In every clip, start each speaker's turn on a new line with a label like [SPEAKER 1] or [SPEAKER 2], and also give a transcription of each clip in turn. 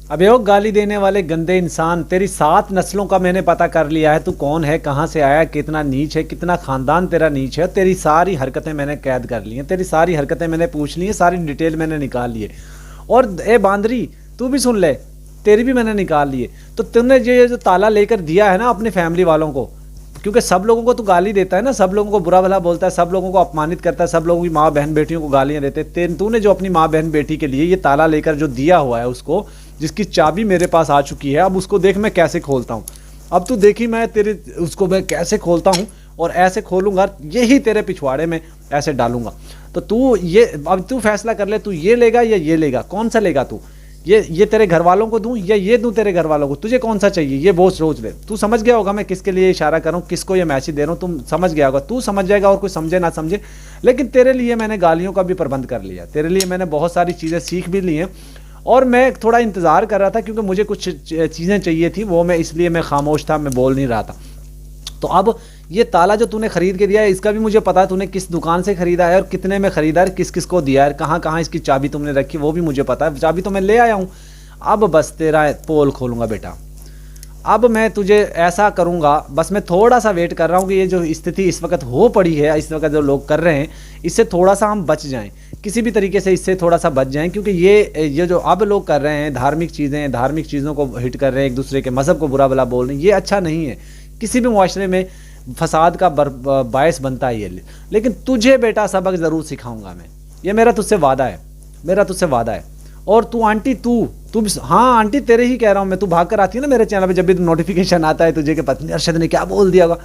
[SPEAKER 1] अबे ओ गाली देने वाले गंदे इंसान, तेरी 7 नस्लों का मैंने पता कर लिया है, तू कौन है, कहाँ से आया, कितना नीच है, कितना खानदान तेरा नीच है। तेरी सारी हरकतें मैंने कैद कर ली हैं, तेरी सारी हरकतें मैंने पूछ ली हैं, सारी डिटेल मैंने निकाल ली है। और ए बांदरी, तू भी सुन ले, तेरी भी मैंने निकाल ली है। तो तुमने ये जो ताला लेकर दिया है ना अपनी फैमिली वालों को, क्योंकि सब लोगों को तू गाली देता है ना, सब लोगों को बुरा भला बोलता है, सब लोगों को अपमानित करता है, सब लोगों की माँ बहन बेटियों को गालियां देते हैं। तूने जो अपनी माँ बहन बेटी के लिए ये ताला लेकर जो दिया हुआ है उसको, जिसकी चाबी मेरे पास आ चुकी है, अब उसको देख मैं कैसे खोलता हूँ। अब तू देखी मैं तेरे उसको मैं कैसे खोलता हूँ, और ऐसे खोलूंगा, यही तेरे पिछवाड़े में ऐसे डालूंगा। तो तू ये अब तू फैसला कर ले, तू ये लेगा या ये लेगा, कौन सा लेगा तू? ये तेरे घर वालों को दूं या ये दूं तेरे घर वालों को? तुझे कौन सा चाहिए ये वो सोच ले। तू समझ गया होगा मैं किसके लिए इशारा कर रहा हूँ, किसको ये मैसेज दे रहा हूँ, तुम समझ गया होगा, तू समझ जाएगा और कोई समझे ना समझे। लेकिन तेरे लिए मैंने गालियों का भी प्रबंध कर लिया, तेरे लिए मैंने बहुत सारी चीज़ें सीख भी ली हैं। और मैं थोड़ा इंतज़ार कर रहा था क्योंकि मुझे कुछ चीज़ें चाहिए थी, वो मैं इसलिए मैं खामोश था, मैं बोल नहीं रहा था। तो अब ये ताला जो तूने खरीद के दिया है, इसका भी मुझे पता है तूने किस दुकान से खरीदा है और कितने में खरीदा है, किस किस को दिया है, कहाँ कहाँ इसकी चाबी तुमने रखी, वो भी मुझे पता है। चाबी तो मैं ले आया हूँ। अब बस तेरा पोल खोलूंगा बेटा। अब मैं तुझे ऐसा करूंगा, बस मैं थोड़ा सा वेट कर रहा हूँ कि ये जो स्थिति इस वक्त हो पड़ी है, इस वक्त जो लोग कर रहे हैं, इससे थोड़ा सा हम बच जाएं, किसी भी तरीके से इससे थोड़ा सा बच जाएं। क्योंकि ये जो अब लोग कर रहे हैं, धार्मिक चीज़ें, धार्मिक चीज़ों को हिट कर रहे हैं, एक दूसरे के मज़हब को बुरा भला बोल रहे हैं, ये अच्छा नहीं है। किसी भी मुआशरे में फसाद का बायस बनता है ये। लेकिन तुझे बेटा सबक ज़रूर सिखाऊंगा मैं, ये मेरा तुझसे वादा है, मेरा तुझसे वादा है। और तू आंटी, तू हाँ आंटी तेरे ही कह रहा हूँ मैं, तू भाग कर आती है ना मेरे चैनल पे जब भी नोटिफिकेशन आता है तुझे कि पत्नी अरशद ने क्या बोल दिया होगा।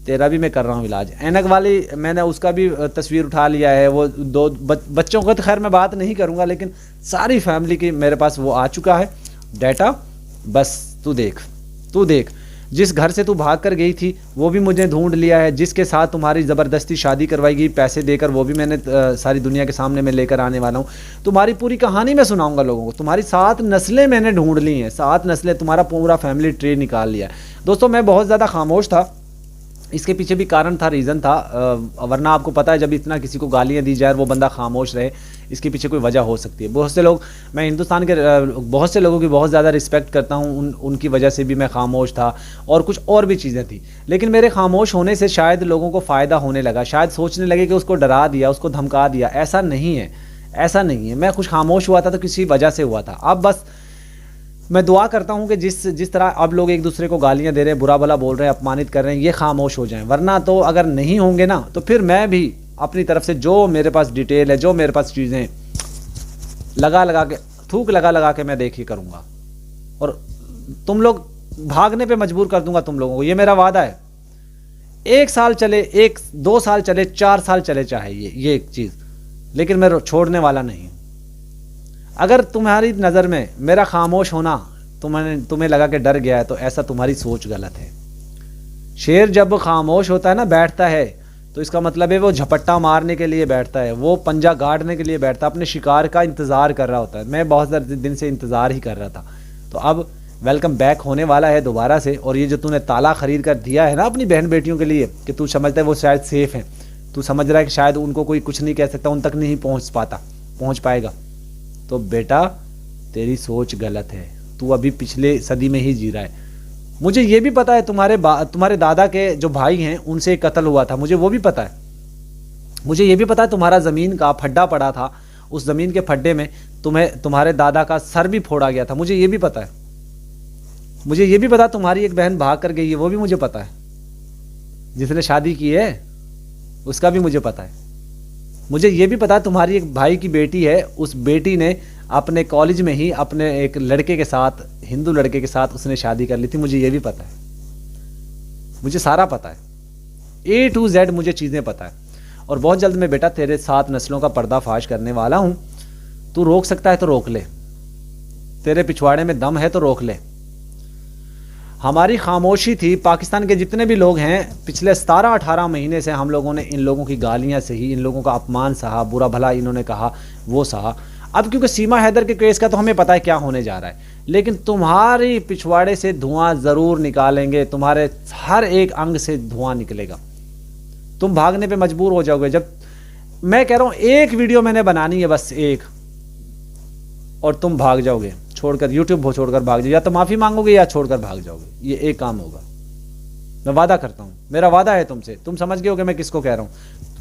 [SPEAKER 1] तेरा भी मैं कर रहा हूँ इलाज। ऐनक वाली मैंने उसका भी तस्वीर उठा लिया है, वो दो बच्चों का तो खैर मैं बात नहीं करूँगा, लेकिन सारी फैमिली की मेरे पास वो आ चुका है डाटा। बस तू देख, तू देख, जिस घर से तू भाग कर गई थी वो भी मुझे ढूंढ लिया है, जिसके साथ तुम्हारी ज़बरदस्ती शादी करवाई गई पैसे देकर, वो भी मैंने सारी दुनिया के सामने मैं लेकर आने वाला हूँ। तुम्हारी पूरी कहानी मैं सुनाऊंगा लोगों को। तुम्हारी 7 नस्लें मैंने ढूंढ ली हैं, 7 नस्लें, तुम्हारा पूरा फैमिली ट्री निकाल लिया है। दोस्तों मैं बहुत ज़्यादा खामोश था, इसके पीछे भी कारण था, रीज़न था, वरना आपको पता है जब इतना किसी को गालियाँ दी जाए और वो बंदा खामोश रहे, इसके पीछे कोई वजह हो सकती है। बहुत से लोग, मैं हिंदुस्तान के बहुत से लोगों की बहुत ज़्यादा रिस्पेक्ट करता हूँ, उनकी वजह से भी मैं खामोश था, और कुछ और भी चीज़ें थी। लेकिन मेरे खामोश होने से शायद लोगों को फ़ायदा होने लगा, शायद सोचने लगे कि उसको डरा दिया, उसको धमका दिया। ऐसा नहीं है, ऐसा नहीं है। मैं कुछ खामोश हुआ था तो किसी वजह से हुआ था। अब बस मैं दुआ करता हूँ कि जिस तरह अब लोग एक दूसरे को गालियाँ दे रहे हैं, बुरा भला बोल रहे हैं, अपमानित कर रहे हैं, ये खामोश हो जाएं। वरना तो अगर नहीं होंगे ना तो फिर मैं भी अपनी तरफ से जो मेरे पास डिटेल है, जो मेरे पास चीज़ें लगा के, थूक लगा के मैं देखिए करूँगा, और तुम लोग भागने पे मजबूर कर दूंगा तुम लोगों को, ये मेरा वादा है। 1 साल चले, 1-2 साल चले, 4 साल चले चाहे ये एक चीज़, लेकिन मैं छोड़ने वाला नहीं। अगर तुम्हारी नज़र में मेरा खामोश होना तुम्हें लगा कि डर गया है, तो ऐसा तुम्हारी सोच गलत है। शेर जब खामोश होता है ना, बैठता है, तो इसका मतलब है वो झपट्टा मारने के लिए बैठता है, वो पंजा गाड़ने के लिए बैठता है, अपने शिकार का इंतज़ार कर रहा होता है। मैं बहुत ज़्यादा दिन से इंतज़ार ही कर रहा था। तो अब वेलकम बैक होने वाला है दोबारा से। और ये जो तूने ताला ख़रीद कर दिया है ना अपनी बहन बेटियों के लिए, कि तू समझता है वो शायद सेफ़ हैं, तू समझ रहा है कि शायद उनको कोई कुछ नहीं कह सकता, उन तक नहीं पहुँच पाएगा, तो बेटा तेरी सोच गलत है। तू अभी पिछले सदी में ही जी रहा है। मुझे ये भी पता है तुम्हारे दादा के जो भाई हैं उनसे एक कत्ल हुआ था, मुझे वो भी पता है। मुझे ये भी पता है तुम्हारा ज़मीन का फड्डा पड़ा था, उस ज़मीन के फड्डे में तुम्हारे दादा का सर भी फोड़ा गया था, मुझे ये भी पता है। मुझे ये भी पता तुम्हारी एक बहन भाग कर गई है, वो भी मुझे पता है। जिसने शादी की है उसका भी मुझे पता है। मुझे ये भी पता तुम्हारी एक भाई की बेटी है, उस बेटी ने अपने कॉलेज में ही अपने एक लड़के के साथ, हिंदू लड़के के साथ उसने शादी कर ली थी, मुझे ये भी पता है। मुझे सारा पता है, A to Z मुझे चीज़ें पता है। और बहुत जल्द मैं बेटा तेरे 7 नस्लों का पर्दाफाश करने वाला हूँ। तू रोक सकता है तो रोक ले, तेरे पिछवाड़े में दम है तो रोक ले। हमारी खामोशी थी, पाकिस्तान के जितने भी लोग हैं, पिछले 17-18 महीने से हम लोगों ने इन लोगों की गालियां सही, इन लोगों का अपमान सहा, बुरा भला इन्होंने कहा वो सहा। अब क्योंकि सीमा हैदर के केस का तो हमें पता है क्या होने जा रहा है, लेकिन तुम्हारी पिछवाड़े से धुआं ज़रूर निकालेंगे, तुम्हारे हर एक अंग से धुआं निकलेगा। तुम भागने पर मजबूर हो जाओगे। जब मैं कह रहा हूँ एक वीडियो मैंने बनानी है, बस एक, और तुम भाग जाओगे। छोड़कर, यूट्यूब छोड़कर भाग जाओ, या तो माफ़ी मांगोगे या छोड़कर भाग जाओगे। ये एक काम होगा, मैं वादा करता हूँ, मेरा वादा है तुमसे। तुम समझ गए हो कि मैं किसको कह रहा हूँ,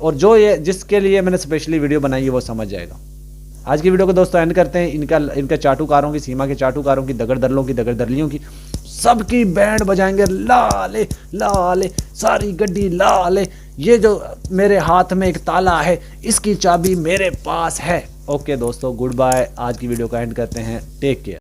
[SPEAKER 1] और जो ये जिसके लिए मैंने स्पेशली वीडियो बनाई है वो समझ जाएगा। आज की वीडियो को दोस्तों एंड करते हैं। इनका चाटुकारों की, सीमा के चाटुकारों की, दगड़ दर्लों की, दगड़ दर्लियों की, सबकी बैंड बजाएंगे लाले लाले, सारी गड्डी लाले, ये जो मेरे हाथ में एक ताला है इसकी चाबी मेरे पास है। ओके दोस्तों, गुड बाय। आज की वीडियो का एंड करते हैं। Take care.